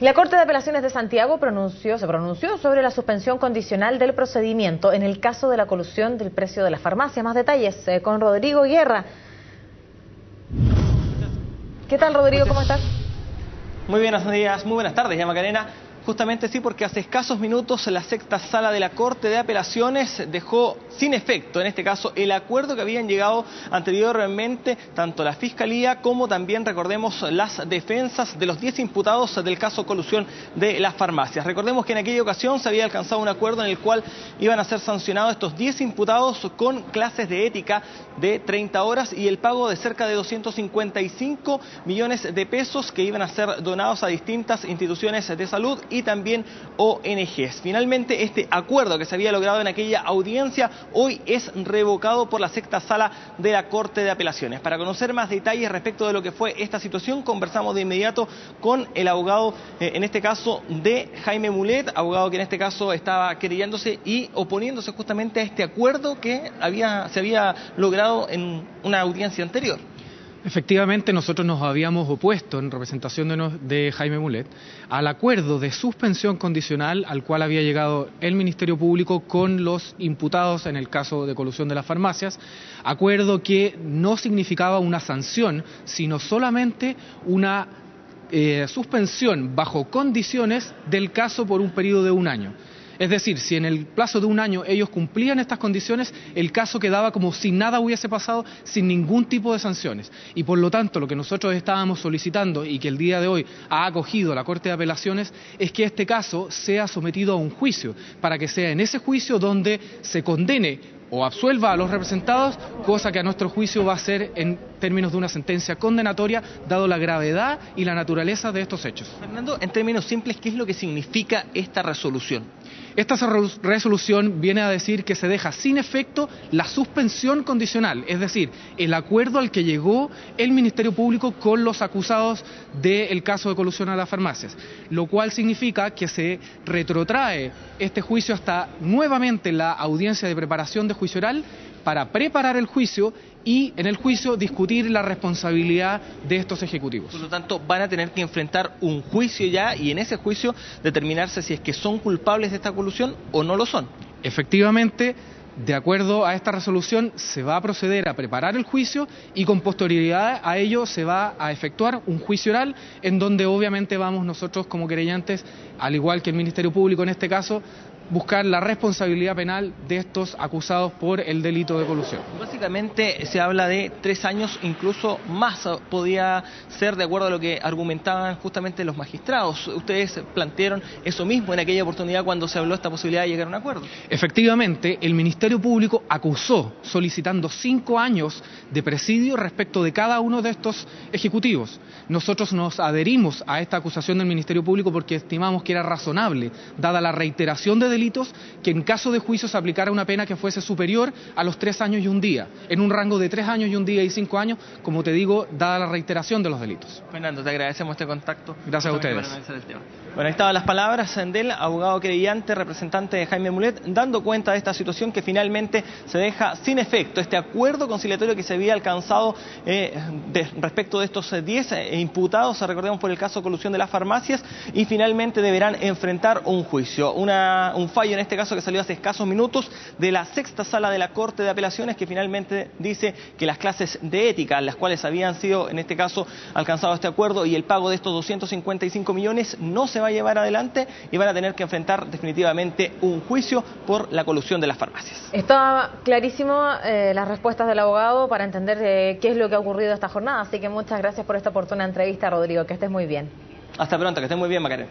La Corte de Apelaciones de Santiago se pronunció sobre la suspensión condicional del procedimiento en el caso de la colusión del precio de la farmacia. Más detalles con Rodrigo Guerra. ¿Qué tal, Rodrigo? ¿Cómo estás? Muy buenos días, muy buenas tardes, ya Macarena. Justamente sí, porque hace escasos minutos la sexta sala de la Corte de Apelaciones dejó sin efecto, en este caso, el acuerdo que habían llegado anteriormente tanto la Fiscalía como también, recordemos, las defensas de los 10 imputados del caso colusión de las farmacias. Recordemos que en aquella ocasión se había alcanzado un acuerdo en el cual iban a ser sancionados estos 10 imputados con clases de ética de 30 horas y el pago de cerca de 255 millones de pesos que iban a ser donados a distintas instituciones de salud y también ONGs. Finalmente, este acuerdo que se había logrado en aquella audiencia hoy es revocado por la sexta sala de la Corte de Apelaciones. Para conocer más detalles respecto de lo que fue esta situación, conversamos de inmediato con el abogado, en este caso, de Jaime Mulet, abogado que en este caso estaba querellándose y oponiéndose justamente a este acuerdo que se había logrado en una audiencia anterior. Efectivamente, nosotros nos habíamos opuesto, en representación de Jaime Mulet, al acuerdo de suspensión condicional al cual había llegado el Ministerio Público con los imputados en el caso de colusión de las farmacias, acuerdo que no significaba una sanción, sino solamente una suspensión bajo condiciones del caso por un periodo de 1 año. Es decir, si en el plazo de 1 año ellos cumplían estas condiciones, el caso quedaba como si nada hubiese pasado, sin ningún tipo de sanciones. Y por lo tanto, lo que nosotros estábamos solicitando y que el día de hoy ha acogido la Corte de Apelaciones es que este caso sea sometido a un juicio, para que sea en ese juicio donde se condene o absuelva a los representados, cosa que a nuestro juicio va a ser en términos de una sentencia condenatoria, dado la gravedad y la naturaleza de estos hechos. Fernando, en términos simples, ¿qué es lo que significa esta resolución? Esta resolución viene a decir que se deja sin efecto la suspensión condicional, es decir, el acuerdo al que llegó el Ministerio Público con los acusados del caso de colusión a las farmacias, lo cual significa que se retrotrae este juicio hasta nuevamente la audiencia de preparación de juicio oral para preparar el juicio y en el juicio discutir la responsabilidad de estos ejecutivos. Por lo tanto, van a tener que enfrentar un juicio ya y en ese juicio determinarse si es que son culpables de esta colusión o no lo son. Efectivamente, de acuerdo a esta resolución, se va a proceder a preparar el juicio y con posterioridad a ello se va a efectuar un juicio oral en donde obviamente vamos nosotros como querellantes, al igual que el Ministerio Público en este caso, buscar la responsabilidad penal de estos acusados por el delito de colusión. Básicamente se habla de 3 años, incluso más podía ser de acuerdo a lo que argumentaban justamente los magistrados. Ustedes plantearon eso mismo en aquella oportunidad cuando se habló de esta posibilidad de llegar a un acuerdo. Efectivamente, el Ministerio Público acusó solicitando 5 años de presidio respecto de cada uno de estos ejecutivos. Nosotros nos adherimos a esta acusación del Ministerio Público porque estimamos que era razonable, dada la reiteración de delitos, que en caso de juicio se aplicara una pena que fuese superior a los 3 años y 1 día, en un rango de 3 años y 1 día y 5 años, como te digo, dada la reiteración de los delitos. Fernando, te agradecemos este contacto. Gracias a ustedes. Bueno, ahí estaban las palabras del abogado querellante, representante de Jaime Mulet, dando cuenta de esta situación que finalmente se deja sin efecto este acuerdo conciliatorio que se había alcanzado respecto de estos 10 imputados, recordemos por el caso de colusión de las farmacias, y finalmente deberán enfrentar un juicio. Un fallo en este caso que salió hace escasos minutos de la sexta sala de la Corte de Apelaciones que finalmente dice que las clases de ética, las cuales habían sido en este caso alcanzado este acuerdo y el pago de estos 255 millones no se va a llevar adelante y van a tener que enfrentar definitivamente un juicio por la colusión de las farmacias. Está clarísimo las respuestas del abogado para entender qué es lo que ha ocurrido esta jornada, así que muchas gracias por esta oportuna entrevista, Rodrigo, que estés muy bien. Hasta pronto, que estés muy bien, Macarena.